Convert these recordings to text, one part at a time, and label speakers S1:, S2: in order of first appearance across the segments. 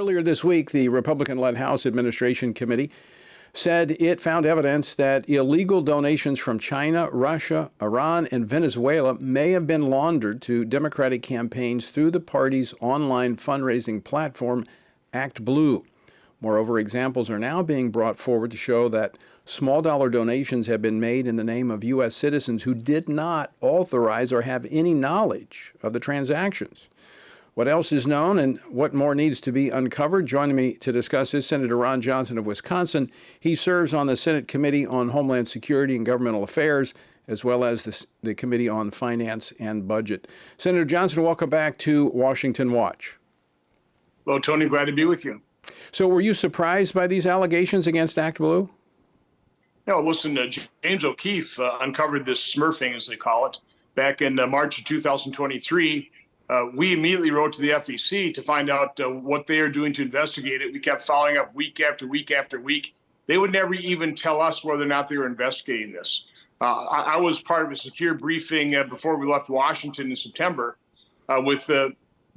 S1: Earlier this week, the Republican-led House Administration Committee said it found evidence that illegal donations from China, Russia, Iran, and Venezuela may have been laundered to Democratic campaigns through the party's online fundraising platform, ActBlue. Moreover, examples are now being brought forward to show that small dollar donations have been made in the name of U.S. citizens who did not authorize or have any knowledge of the transactions. What else is known and what more needs to be uncovered? Joining me to discuss is Senator Ron Johnson of Wisconsin. He serves on the Senate Committee on Homeland Security and Governmental Affairs, as well as the Committee on Finance and Budget. Senator Johnson, welcome back to Washington Watch.
S2: Hello, Tony. Glad to be with you.
S1: So were you surprised by these allegations against ActBlue?
S2: No, listen, James O'Keefe uncovered this smurfing, as they call it, back in March of 2023. We immediately wrote to the FEC to find out what they are doing to investigate it. We kept following up week after week after week. They would never even tell us whether or not they were investigating this. I was part of a secure briefing before we left Washington in September with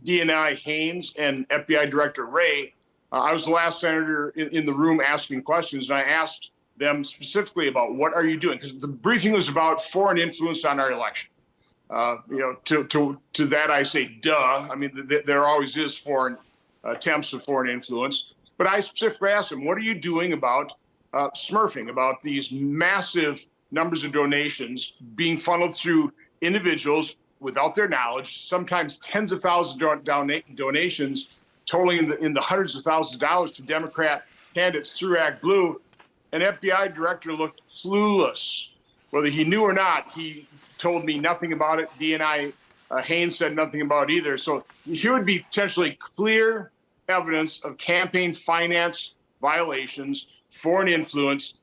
S2: DNI Haynes and FBI Director Wray. I was the last senator in the room asking questions, and I asked them specifically about what are you doing? Because the briefing was about foreign influence on our election. To that I say, duh. I mean, there always is foreign attempts of foreign influence. But I specifically asked them, what are you doing about smurfing, about these massive numbers of donations being funneled through individuals without their knowledge, sometimes tens of thousands of donations totaling in the hundreds of thousands of dollars to Democrat candidates through ActBlue. An FBI director looked clueless. Whether he knew or not, he told me nothing about it. DNI Haynes said nothing about it either. So here would be potentially clear evidence of campaign finance violations, foreign influence,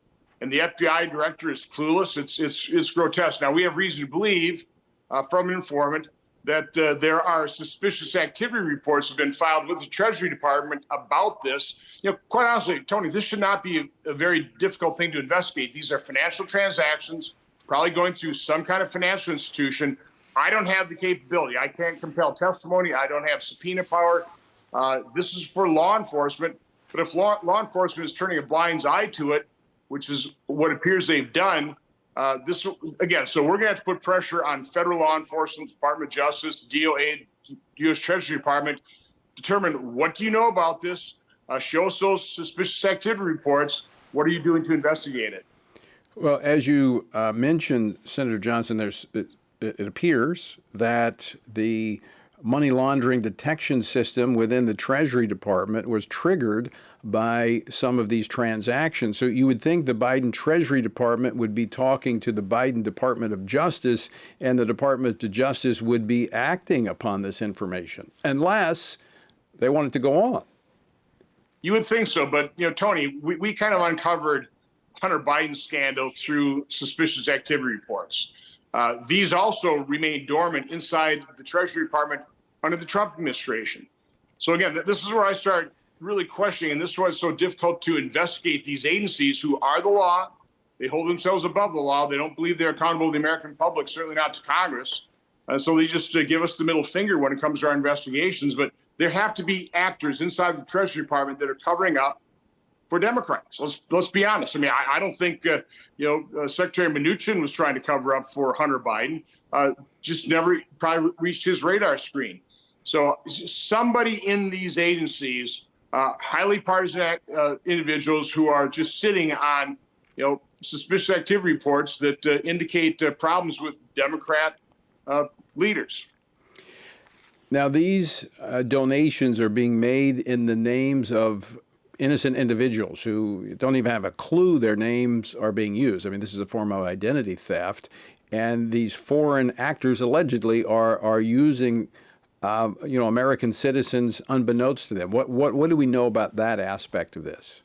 S2: and the FBI director is clueless. It's grotesque. Now, we have reason to believe from an informant that there are suspicious activity reports have been filed with the Treasury Department about this. You know, quite honestly, Tony, this should not be a very difficult thing to investigate. These are financial transactions, probably going through some kind of financial institution. I don't have the capability. I can't compel testimony. I don't have subpoena power. This is for law enforcement. But if law enforcement is turning a blind eye to it, which is what appears they've done, so we're going to have to put pressure on federal law enforcement, Department of Justice, DOA, U.S. Treasury Department, determine what do you know about this, show us those suspicious activity reports. What are you doing to investigate it?
S1: Well, as you mentioned, Senator Johnson, it appears that the money laundering detection system within the Treasury Department was triggered by some of these transactions. So you would think the Biden Treasury Department would be talking to the Biden Department of Justice, and the Department of Justice would be acting upon this information, unless they want it to go on.
S2: You would think so, but Tony, we kind of uncovered Hunter Biden scandal through suspicious activity reports. These also remain dormant inside the Treasury Department under the Trump administration. So again, this is where I start really questioning, and this is why it's so difficult to investigate these agencies who are the law. They hold themselves above the law. They don't believe they're accountable to the American public, certainly not to Congress. So they just give us the middle finger when it comes to our investigations. But there have to be actors inside the Treasury Department that are covering up for Democrats. Let's be honest. I mean, I don't think Secretary Mnuchin was trying to cover up for Hunter Biden. Just never probably reached his radar screen. So somebody in these agencies, highly partisan individuals who are just sitting on suspicious activity reports that indicate problems with Democrat leaders.
S1: Now, these donations are being made in the names of innocent individuals who don't even have a clue their names are being used. I mean, this is a form of identity theft. And these foreign actors allegedly are using, American citizens unbeknownst to them. What do we know about that aspect of this?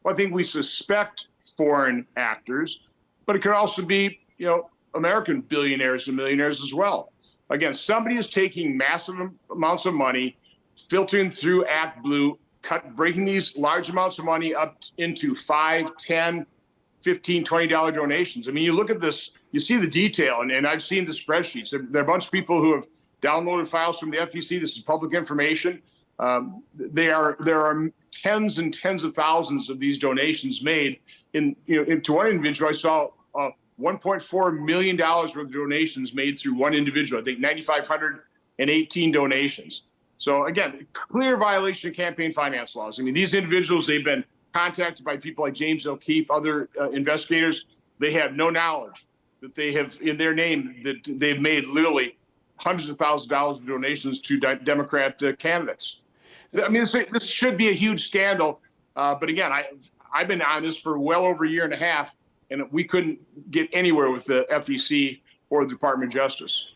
S2: Well, I think we suspect foreign actors, but it could also be, American billionaires and millionaires as well. Again, somebody is taking massive amounts of money, filtering through ActBlue, breaking these large amounts of money up into $5, $10, $15, $20 donations. I mean, you look at this, you see the detail, and I've seen the spreadsheets. There are a bunch of people who have downloaded files from the FEC. This is public information. There are tens and tens of thousands of these donations made. To one individual, I saw $1.4 million worth of donations made through one individual. I think 9,518 donations. So again, clear violation of campaign finance laws. I mean, these individuals, they've been contacted by people like James O'Keefe, other investigators. They have no knowledge that they have in their name that they've made literally hundreds of thousands of dollars of donations to Democrat candidates. I mean, this should be a huge scandal. But again, I've been on this for well over a year and a half, and we couldn't get anywhere with the FEC or the Department of Justice.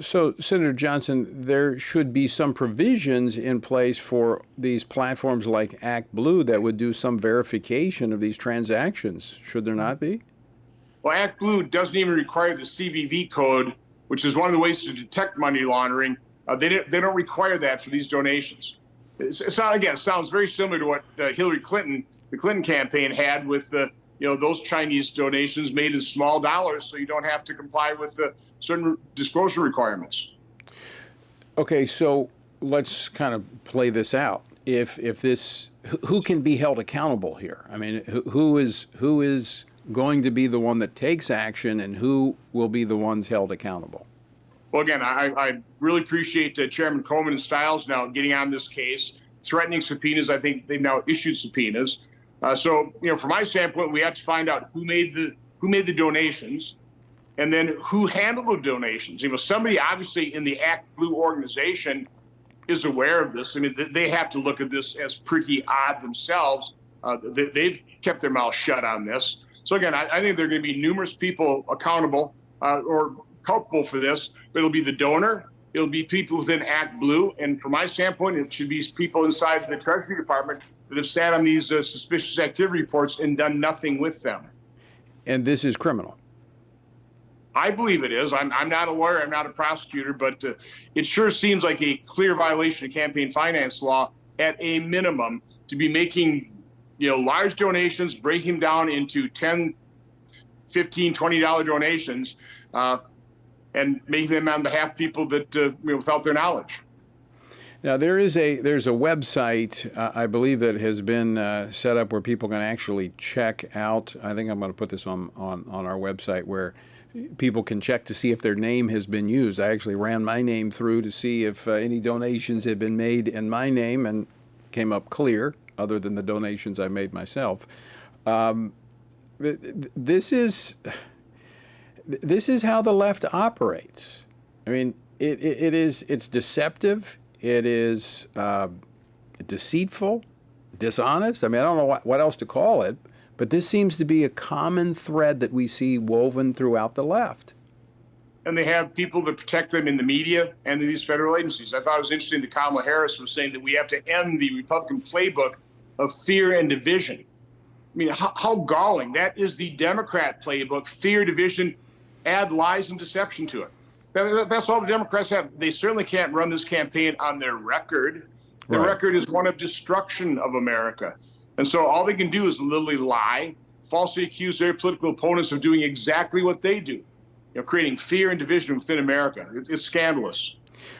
S1: So, Senator Johnson, there should be some provisions in place for these platforms like ActBlue that would do some verification of these transactions. Should there not be?
S2: Well, ActBlue doesn't even require the CVV code, which is one of the ways to detect money laundering. They don't require that for these donations. It's not, again, it sounds very similar to what Hillary Clinton, the Clinton campaign, had with those Chinese donations made in small dollars, so you don't have to comply with certain disclosure requirements.
S1: Okay, so let's kind of play this out. If this, who can be held accountable here? I mean, who is going to be the one that takes action, and who will be the ones held accountable?
S2: Well, again, I really appreciate Chairman Coleman and Stiles now getting on this case, threatening subpoenas. I think they've now issued subpoenas. So, from my standpoint, we have to find out who made the donations, and then who handled the donations. Somebody obviously in the ActBlue organization is aware of this. I mean, they have to look at this as pretty odd themselves. They've kept their mouth shut on this. So again, I think there are going to be numerous people accountable or culpable for this. It'll be the donor. It'll be people within ActBlue. And from my standpoint, it should be people inside the Treasury Department that have sat on these suspicious activity reports and done nothing with them.
S1: And this is criminal.
S2: I believe it is. I'm not a lawyer. I'm not a prosecutor, but it sure seems like a clear violation of campaign finance law at a minimum to be making, large donations, breaking them down into $10, $15, $20 donations, and making them on behalf of people that without their knowledge.
S1: Now there's a website I believe that has been set up where people can actually check out. I think I'm going to put this on our website where people can check to see if their name has been used. I actually ran my name through to see if any donations had been made in my name, and came up clear, other than the donations I made myself. This is how the left operates. I mean, it's deceptive. It is deceitful, dishonest. I mean, I don't know what else to call it. But this seems to be a common thread that we see woven throughout the left.
S2: And they have people that protect them in the media and in these federal agencies. I thought it was interesting that Kamala Harris was saying that we have to end the Republican playbook of fear and division. I mean, how galling. That is the Democrat playbook: fear, division, add lies and deception to it. That's all the Democrats have. They certainly can't run this campaign on their record. Their record is one of destruction of America. And so all they can do is literally lie, falsely accuse their political opponents of doing exactly what they do, creating fear and division within America. It's scandalous.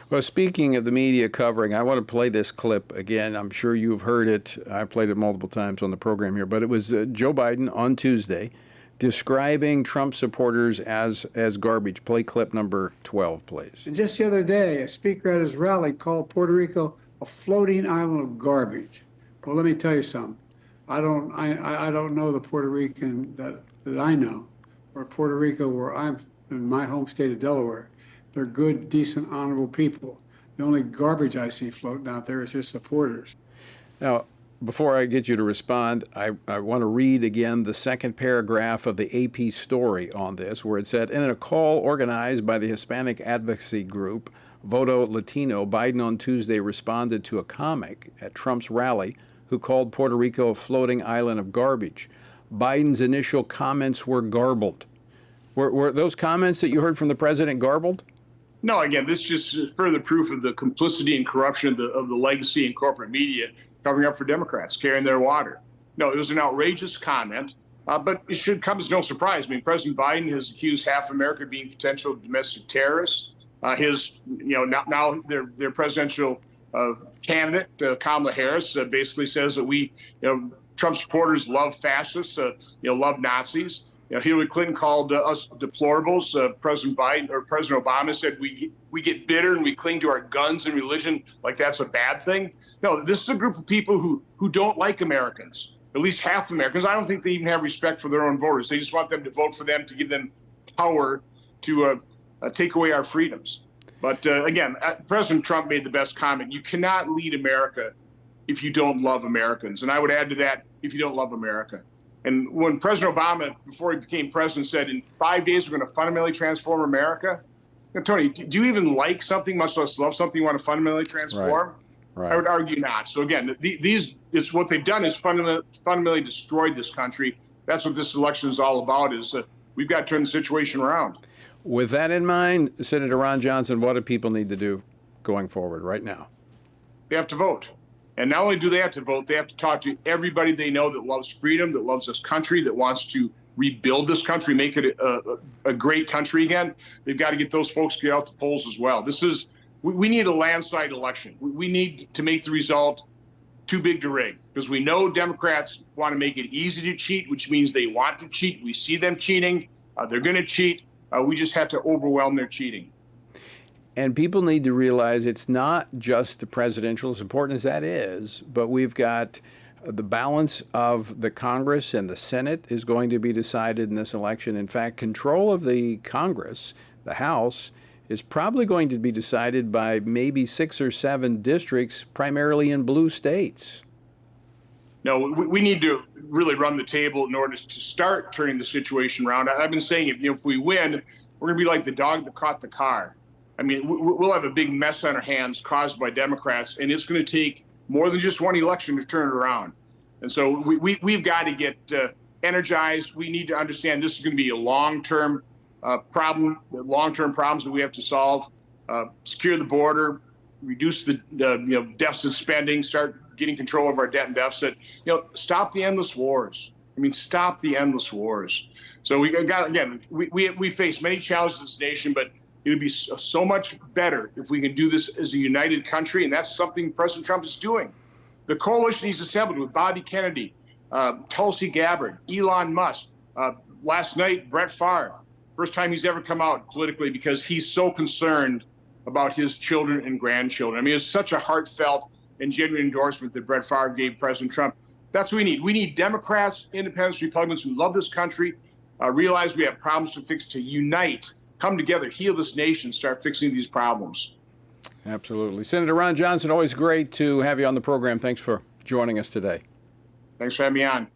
S1: Well, speaking of the media covering, I want to play this clip again. I'm sure you've heard it. I played it multiple times on the program here, but it was Joe Biden on Tuesday describing Trump supporters as garbage. Play clip number 12, please.
S3: And just the other day, a speaker at his rally called Puerto Rico a floating island of garbage. Well, let me tell you something. I don't know the Puerto Rican that I know, or Puerto Rico where I'm in my home state of Delaware. They're good, decent, honorable people. The only garbage I see floating out there is his supporters.
S1: Now, before I get you to respond, I want to read again the second paragraph of the AP story on this, where it said, in a call organized by the Hispanic advocacy group Voto Latino, Biden on Tuesday responded to a comic at Trump's rally who called Puerto Rico a floating island of garbage. Biden's initial comments were garbled. Were those comments that you heard from the president garbled?
S2: No, again, this just further proof of the complicity and corruption of the legacy and corporate media covering up for Democrats, carrying their water. No, it was an outrageous comment, but it should come as no surprise. I mean, President Biden has accused half America of being potential domestic terrorists. Now their presidential candidate, Kamala Harris, basically says that Trump supporters love fascists, love Nazis. Hillary Clinton called us deplorables. President Biden or President Obama said we get bitter and we cling to our guns and religion like that's a bad thing. No, this is a group of people who don't like Americans, at least half Americans. I don't think they even have respect for their own voters. They just want them to vote for them to give them power to take away our freedoms. But again, President Trump made the best comment. You cannot lead America if you don't love Americans. And I would add to that, if you don't love America. And when President Obama, before he became president, said in 5 days we're going to fundamentally transform America, Tony, do you even like something, much less love something you want to fundamentally transform?
S1: Right.
S2: I would argue not. So again, it's what they've done is fundamentally destroyed this country. That's what this election is all about, is we've got to turn the situation around.
S1: With that in mind, Senator Ron Johnson, what do people need to do going forward right now?
S2: They have to vote. And not only do they have to vote, they have to talk to everybody they know that loves freedom, that loves this country, that wants to rebuild this country, make it a great country again. They've got to get those folks to get out the polls as well. We need a landslide election. We need to make the result too big to rig, because we know Democrats want to make it easy to cheat, which means they want to cheat. We see them cheating. They're going to cheat. We just have to overwhelm their cheating.
S1: And people need to realize it's not just the presidential, as important as that is, but we've got the balance of the Congress and the Senate is going to be decided in this election. In fact, control of the Congress, the House, is probably going to be decided by maybe 6 or 7 districts, primarily in blue states.
S2: No, we need to really run the table in order to start turning the situation around. I've been saying, if we win, we're going to be like the dog that caught the car. I mean, we'll have a big mess on our hands caused by Democrats, and it's going to take more than just one election to turn it around. And so we've got to get energized. We need to understand this is going to be a long-term problem, long-term problems that we have to solve. Secure the border, reduce the deficit spending, start getting control of our debt and deficit. Stop the endless wars. Stop the endless wars. So we face many challenges in this nation, but it would be so much better if we can do this as a united country, and that's something President Trump is doing. The coalition he's assembled with Bobby Kennedy, Tulsi Gabbard, Elon Musk, last night, Brett Favre, first time he's ever come out politically because he's so concerned about his children and grandchildren. It's such a heartfelt and genuine endorsement that Brett Favre gave President Trump. That's what we need. We need Democrats, independents, Republicans who love this country, realize we have problems to fix, to unite, come together, heal this nation, start fixing these problems.
S1: Absolutely. Senator Ron Johnson, always great to have you on the program. Thanks for joining us today.
S2: Thanks for having me on.